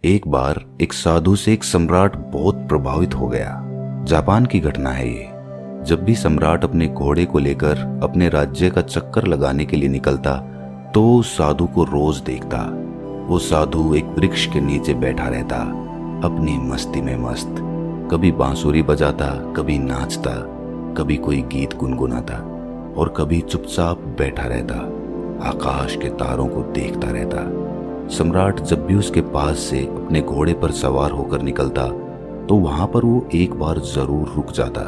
एक बार एक साधु से एक सम्राट बहुत प्रभावित हो गया। जापान की घटना है ये। जब भी सम्राट अपने घोड़े को लेकर अपने राज्य का चक्कर लगाने के लिए निकलता तो उस साधु को रोज देखता। वो साधु एक वृक्ष के नीचे बैठा रहता, अपनी मस्ती में मस्त। कभी बांसुरी बजाता, कभी नाचता, कभी कोई गीत गुनगुनाता और कभी चुपचाप बैठा रहता, आकाश के तारों को देखता रहता। सम्राट जब भी उसके पास से अपने घोड़े पर सवार होकर निकलता तो वहां पर वो एक बार जरूर रुक जाता।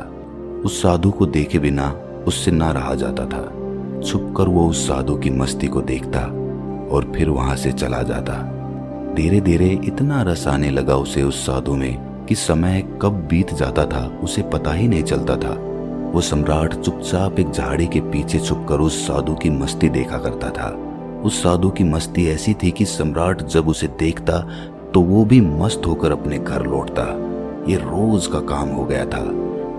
उस साधु को देखे बिना उससे ना रहा जाता था। छुपकर वो उस साधु की मस्ती को देखता और फिर वहां से चला जाता। धीरे धीरे इतना रस आने लगा उसे उस साधु में कि समय कब बीत जाता था उसे पता ही नहीं चलता था। वो सम्राट चुपचाप एक झाड़ी के पीछे छुपकर उस साधु की मस्ती देखा करता था। उस साधु की मस्ती ऐसी थी कि सम्राट जब उसे देखता तो वो भी मस्त होकर अपने घर लौटता। ये रोज का काम हो गया था।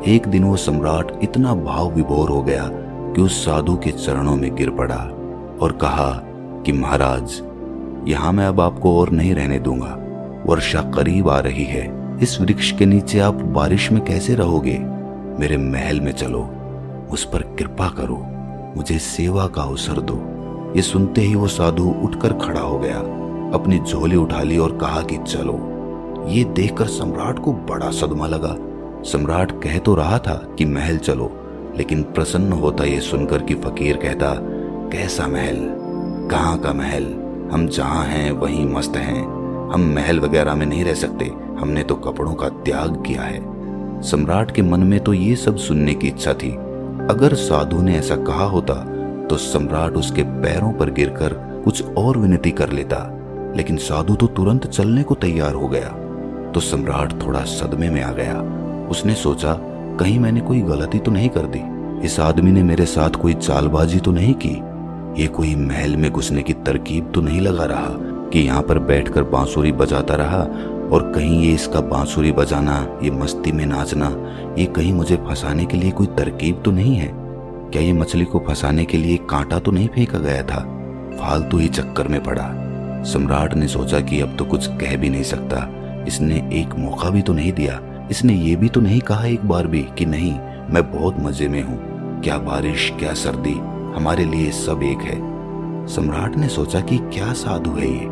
एक दिन वो सम्राट इतना भाव विभोर हो गया कि उस साधु के चरणों में गिर पड़ा और कहा कि महाराज, यहाँ मैं अब आपको और नहीं रहने दूंगा। वर्षा करीब आ रही है। इस वृक्ष के नीचे आप बारिश में कैसे रहोगे? मेरे महल में चलो, उस पर कृपा करो, मुझे सेवा का अवसर दो। ये सुनते ही वो साधु उठकर खड़ा हो गया, अपनी झोली उठा ली और कहा कि चलो। ये देखकर सम्राट को बड़ा सदमा लगा। सम्राट कह तो रहा था कि महल चलो, लेकिन प्रसन्न होता ये सुनकर कि फकीर कहता, कैसा महल? कहाँ का महल? हम जहाँ हैं वहीं मस्त हैं। हम महल वगैरह में नहीं रह सकते। हमने तो कपड़ों का त्याग किया है। सम्राट के मन में तो ये सब सुनने की इच्छा थी। अगर साधु ने ऐसा कहा होता तो सम्राट उसके पैरों पर गिरकर कुछ और विनती कर लेता, लेकिन साधु तो तुरंत चलने को तैयार हो गया। तो सम्राट थोड़ा सदमे में आ गया। उसने सोचा, कहीं मैंने कोई गलती तो नहीं कर दी? इस आदमी ने मेरे साथ कोई चालबाजी तो नहीं की? ये कोई महल में घुसने की तरकीब तो नहीं लगा रहा कि यहाँ पर बैठकर बांसुरी बजाता रहा और कहीं ये इसका बांसुरी बजाना, ये मस्ती में नाचना, ये कहीं मुझे फंसाने के लिए कोई तरकीब तो नहीं है? क्या ये मछली को फंसाने के लिए कांटा तो नहीं फेंका गया था? फालतू ही चक्कर में पड़ा। सम्राट ने सोचा कि अब तो कुछ कह भी नहीं सकता। इसने एक मौका भी तो नहीं दिया। इसने ये भी तो नहीं कहा एक बार भी कि नहीं, मैं बहुत मजे में हूँ। क्या बारिश, क्या सर्दी, हमारे लिए सब एक है। सम्राट ने सोचा कि क्या साधु है ये,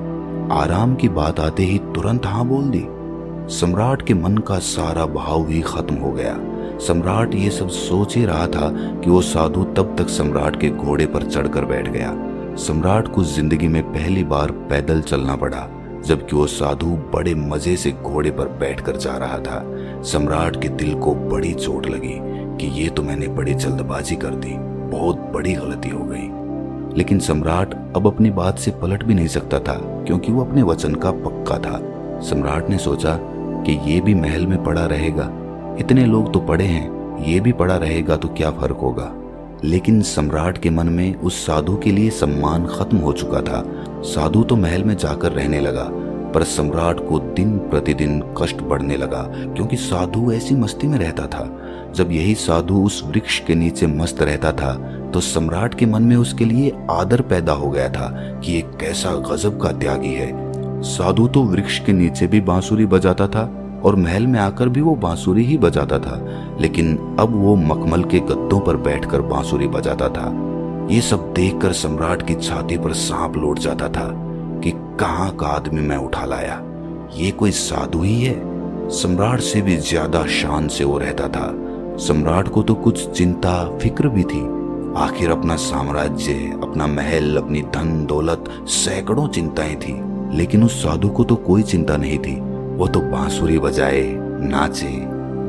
आराम की बात आते ही तुरंत हाँ बोल दी। सम्राट के मन का सारा भाव ही खत्म हो गया। सम्राट ये सब सोच ही रहा था कि वो साधु तब तक सम्राट के घोड़े पर चढ़कर बैठ गया। सम्राट को जिंदगी में पहली बार पैदल चलना पड़ा, जबकि वो साधु बड़े मजे से घोड़े पर बैठकर जा रहा था। सम्राट के दिल को बड़ी चोट लगी कि ये तो मैंने बड़ी जल्दबाजी कर दी, बहुत बड़ी गलती हो गई। लेकिन सम्राट अब अपनी बात से पलट भी नहीं सकता था, क्योंकि वो अपने वचन का पक्का था। सम्राट ने सोचा कि ये भी महल में पड़ा रहेगा, इतने लोग तो पड़े हैं, ये भी पड़ा रहेगा तो क्या फर्क होगा। लेकिन सम्राट के मन में उस साधु के लिए सम्मान खत्म हो चुका था। साधु तो महल में जाकर रहने लगा, पर सम्राट को दिन प्रतिदिन कष्ट बढ़ने लगा, क्योंकि साधु ऐसी मस्ती में रहता था। जब यही साधु उस वृक्ष के नीचे मस्त रहता था तो सम्राट के मन में उसके लिए आदर पैदा हो गया था कि ये कैसा गजब का त्यागी है। साधु तो वृक्ष के नीचे भी बांसुरी बजाता था और महल में आकर भी वो बांसुरी ही बजाता था, लेकिन अब वो मखमल के गद्दों पर बैठकर बांसुरी बजाता था। ये सब देखकर सम्राट की छाती पर सांप लौट जाता था कि कहाँ का आदमी मैं उठा लाया, ये कोई साधु ही है। सम्राट से भी ज्यादा शान से वो रहता था। सम्राट को तो कुछ चिंता फिक्र भी थी। आखिर अपना साम्राज्य, अपना महल, अपनी धन दौलत, सैकड़ों चिंताएं थी, लेकिन उस साधु को तो कोई चिंता नहीं थी। वो तो बांसुरी बजाए, नाचे,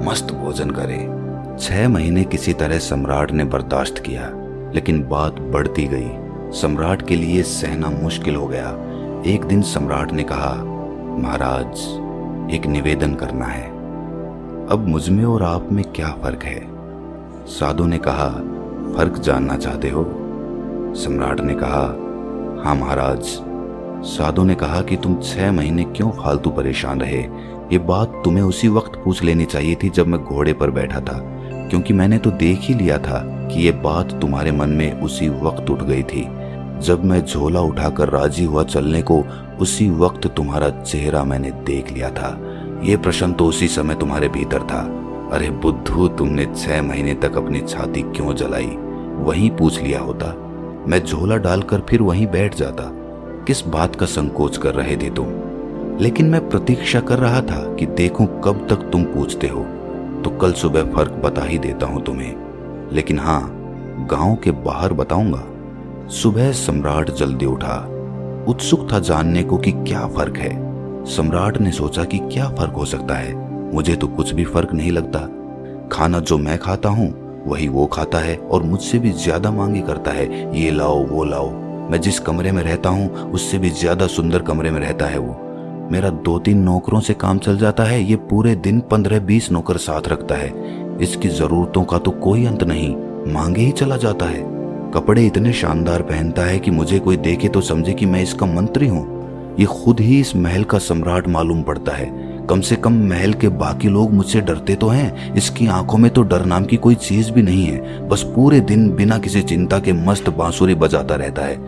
मस्त भोजन करे। 6 महीने किसी तरह सम्राट ने बर्दाश्त किया, लेकिन बात बढ़ती गई। सम्राट के लिए सहना मुश्किल हो गया। एक दिन सम्राट ने कहा, महाराज, एक निवेदन करना है। अब मुझमें और आप में क्या फर्क है? साधु ने कहा, फर्क जानना चाहते हो? सम्राट ने कहा, हाँ महाराज। साधु ने कहा कि तुम 6 महीने क्यों फालतू परेशान रहे? ये बात तुम्हें उसी वक्त पूछ लेनी चाहिए थी जब मैं घोड़े पर बैठा था, क्योंकि मैंने तो देख ही लिया था कि ये बात तुम्हारे मन में उसी वक्त उठ गई थी। जब मैं झोला उठाकर राजी हुआ चलने को उसी वक्त तुम्हारा चेहरा मैंने देख लिया था। ये प्रश्न तो उसी समय तुम्हारे भीतर था। अरे बुद्धू, तुमने 6 महीने तक अपनी छाती क्यों जलाई? वहीं पूछ लिया होता, मैं झोला डालकर फिर वहीं बैठ जाता। किस बात का संकोच कर रहे थे तुम? लेकिन मैं प्रतीक्षा कर रहा था कि देखूं कब तक तुम पूछते हो, तो कल सुबह फर्क बता ही देता हूं तुम्हें। लेकिन हाँ, गांव के बाहर बताऊंगा। सुबह सम्राट जल्दी उठा, उत्सुक था जानने को कि क्या फर्क है। सम्राट ने सोचा कि क्या फर्क हो सकता है, मुझे तो कुछ भी फर्क नहीं लगता। खाना जो मैं खाता हूँ वही वो खाता है और मुझसे भी ज्यादा मांगे करता है, ये लाओ वो लाओ। मैं जिस कमरे में रहता हूँ उससे भी ज्यादा सुंदर कमरे में रहता है वो। मेरा 2-3 नौकरों से काम चल जाता है, ये पूरे दिन 15-20 नौकर साथ रखता है। इसकी जरूरतों का तो कोई अंत नहीं, मांगे ही चला जाता है। कपड़े इतने शानदार पहनता है कि मुझे कोई देखे तो समझे कि मैं इसका मंत्री हूँ। ये खुद ही इस महल का सम्राट मालूम पड़ता है। कम से कम महल के बाकी लोग मुझसे डरते तो हैं, इसकी आंखों में तो डर नाम की कोई चीज भी नहीं है। बस पूरे दिन बिना किसी चिंता के मस्त बांसुरी बजाता रहता है।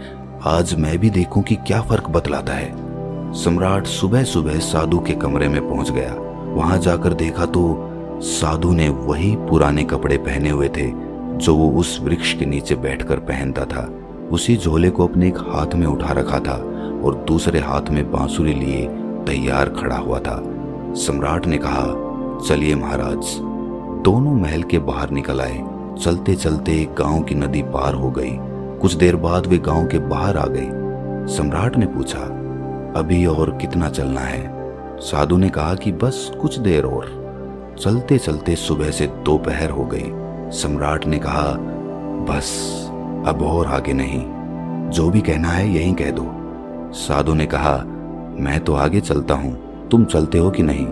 आज मैं भी देखूं कि क्या फर्क बतलाता है। सम्राट सुबह सुबह साधु के कमरे में पहुंच गया। वहां जाकर देखा तो साधु ने वही पुराने कपड़े पहने हुए थे जो वो उस वृक्ष के नीचे बैठकर पहनता था। उसी झोले को अपने एक हाथ में उठा रखा था और दूसरे हाथ में बांसुरी लिए तैयार खड़ा हुआ था। सम्राट ने कहा, चलिए महाराज। दोनों महल के बाहर निकल आए। चलते चलते गांव की नदी पार हो गई। कुछ देर बाद वे गांव के बाहर आ गए। सम्राट ने पूछा, अभी और कितना चलना है? साधु ने कहा कि बस कुछ देर और। चलते चलते सुबह से दोपहर हो गई। सम्राट ने कहा, बस अब और आगे नहीं, जो भी कहना है यहीं कह दो। साधु ने कहा, मैं तो आगे चलता हूँ, तुम चलते हो कि नहीं?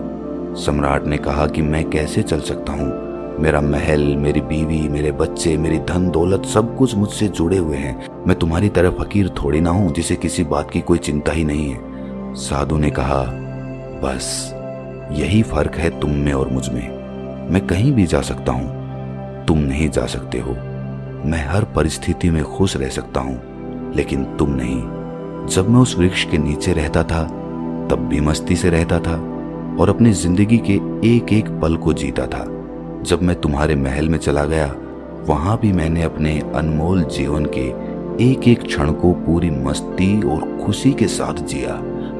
सम्राट ने कहा कि मैं कैसे चल सकता हूँ? मेरा महल, मेरी बीवी, मेरे बच्चे, मेरी धन दौलत सब कुछ मुझसे जुड़े हुए हैं। मैं तुम्हारी तरह फकीर थोड़ी ना हूँ जिसे किसी बात की कोई चिंता ही नहीं है। साधु ने कहा, बस यही फर्क है तुम में और मुझ में। मैं कहीं भी जा सकता हूँ, तुम नहीं जा सकते हो। मैं हर परिस्थिति में खुश रह सकता हूँ, लेकिन तुम नहीं। जब मैं उस वृक्ष के नीचे रहता था तब भी मस्ती से रहता था और अपनी जिंदगी के एक एक पल को जीता था। जब मैं तुम्हारे महल में चला गया वहां भी मैंने अपने अनमोल जीवन के एक एक क्षण को पूरी मस्ती और खुशी के साथ जिया।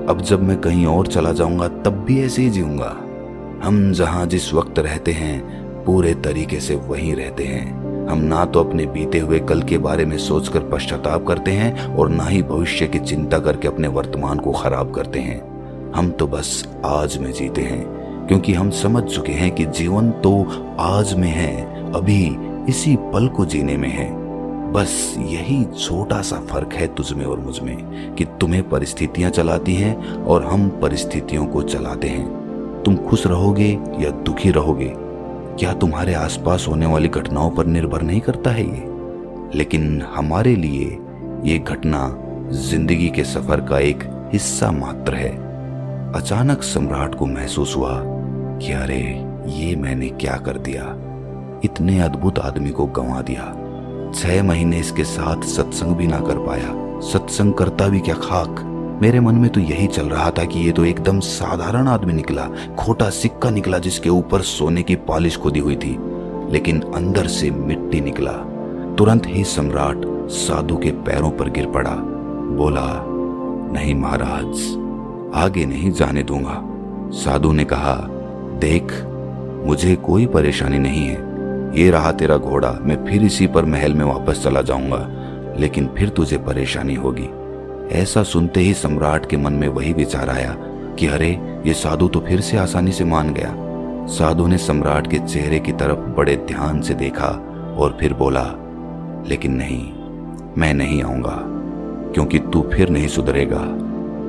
अब जब मैं कहीं और चला जाऊंगा तब भी ऐसे ही जीऊंगा। हम जहां जिस वक्त रहते हैं पूरे तरीके से वहीं रहते हैं। हम ना तो अपने बीते हुए कल के बारे में सोचकर पश्चाताप करते हैं और ना ही भविष्य की चिंता करके अपने वर्तमान को खराब करते हैं। हम तो बस आज में जीते हैं, क्योंकि हम समझ चुके हैं कि जीवन तो आज में है, अभी इसी पल को जीने में है। बस यही छोटा सा फर्क है तुझमें और मुझमें कि तुम्हें परिस्थितियां चलाती हैं और हम परिस्थितियों को चलाते हैं। तुम खुश रहोगे या दुखी रहोगे, क्या तुम्हारे आसपास होने वाली घटनाओं पर निर्भर नहीं करता है ये? लेकिन हमारे लिए ये घटना जिंदगी के सफर का एक हिस्सा मात्र है। अचानक सम्राट को महसूस हुआ कि अरे ये मैंने क्या कर दिया, इतने अद्भुत आदमी को गंवा दिया। 6 महीने इसके साथ सत्संग भी ना कर पाया। सत्संग करता भी क्या खाक। मेरे मन में तो यही चल रहा था कि ये तो एकदम साधारण आदमी निकला, खोटा सिक्का निकला जिसके ऊपर सोने की पॉलिश खोदी हुई थी, लेकिन अंदर से मिट्टी निकला। तुरंत ही सम्राट साधु के पैरों पर गिर पड़ा। बोला, नहीं महाराज, आगे नहीं जाने दूंगा। साधु ने कहा, देख मुझे कोई परेशानी नहीं है, ये रहा तेरा घोड़ा, मैं फिर इसी पर महल में वापस चला जाऊंगा, लेकिन फिर तुझे परेशानी होगी। ऐसा सुनते ही सम्राट के मन में वही विचार आया कि अरे ये साधु तो फिर से आसानी से मान गया। साधु ने सम्राट के चेहरे की तरफ बड़े ध्यान से देखा और फिर बोला, लेकिन नहीं, मैं नहीं आऊंगा, क्योंकि तू फिर नहीं सुधरेगा,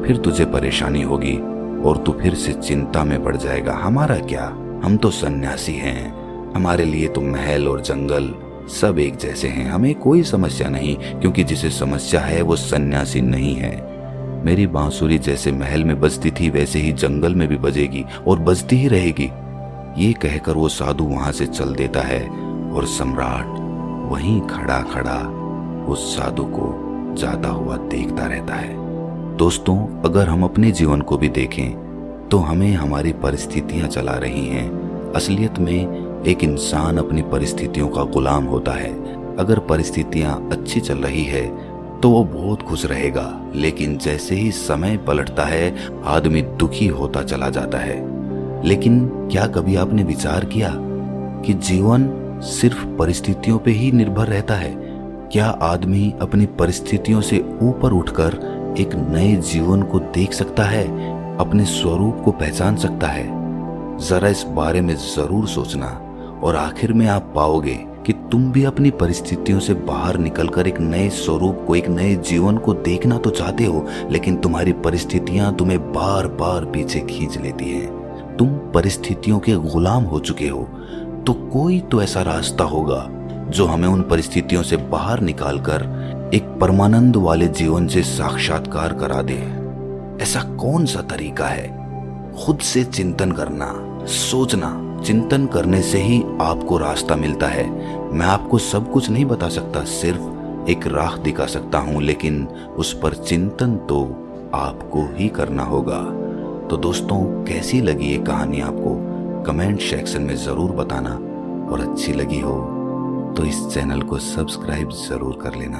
फिर तुझे परेशानी होगी और तू फिर से चिंता में पड़ जाएगा। हमारा क्या, हम तो सन्यासी हैं, हमारे लिए तो महल और जंगल सब एक जैसे हैं, हमें कोई समस्या नहीं, क्योंकि जिसे समस्या है वो सन्यासी नहीं है। मेरी बांसुरी जैसे महल में बजती थी वैसे ही जंगल में भी बजेगी और बजती ही रहेगी। ये कहकर वो साधु वहां से चल देता है और सम्राट वहीं खड़ा खड़ा उस साधु को जाता हुआ देखता रहता है। दोस्तों, अगर हम अपने जीवन को भी देखें तो हमें हमारी परिस्थितियां चला रही हैं। असलियत में एक इंसान अपनी परिस्थितियों का गुलाम होता है। अगर परिस्थितियां अच्छी चल रही है तो वो बहुत खुश रहेगा, लेकिन जैसे ही समय पलटता है आदमी दुखी होता चला जाता है। लेकिन क्या कभी आपने विचार किया कि जीवन सिर्फ परिस्थितियों पे ही निर्भर रहता है? क्या आदमी अपनी परिस्थितियों से ऊपर उठकर एक नए जीवन को देख सकता है, अपने स्वरूप को पहचान सकता है? जरा इस बारे में जरूर सोचना और आखिर में आप पाओगे कि तुम भी अपनी परिस्थितियों से बाहर निकलकर एक नए स्वरूप को, एक नए जीवन को देखना तो चाहते हो, लेकिन तुम्हारी परिस्थितियां तुम्हें बार बार पीछे खींच लेती हैं। तुम परिस्थितियों के गुलाम हो चुके हो। तो कोई तो ऐसा रास्ता होगा जो हमें उन परिस्थितियों से बाहर निकालकर एक परमानंद वाले जीवन से साक्षात्कार करा दे। ऐसा कौन सा तरीका है? खुद से चिंतन करना, सोचना। चिंतन करने से ही आपको रास्ता मिलता है। मैं आपको सब कुछ नहीं बता सकता, सिर्फ एक राह दिखा सकता हूं, लेकिन उस पर चिंतन तो आपको ही करना होगा। तो दोस्तों, कैसी लगी ये कहानी आपको? कमेंट सेक्शन में जरूर बताना, और अच्छी लगी हो तो इस चैनल को सब्सक्राइब जरूर कर लेना।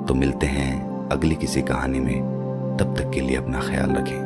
तो मिलते हैं अगली किसी कहानी में। तब तक के लिए अपना ख्याल रखें।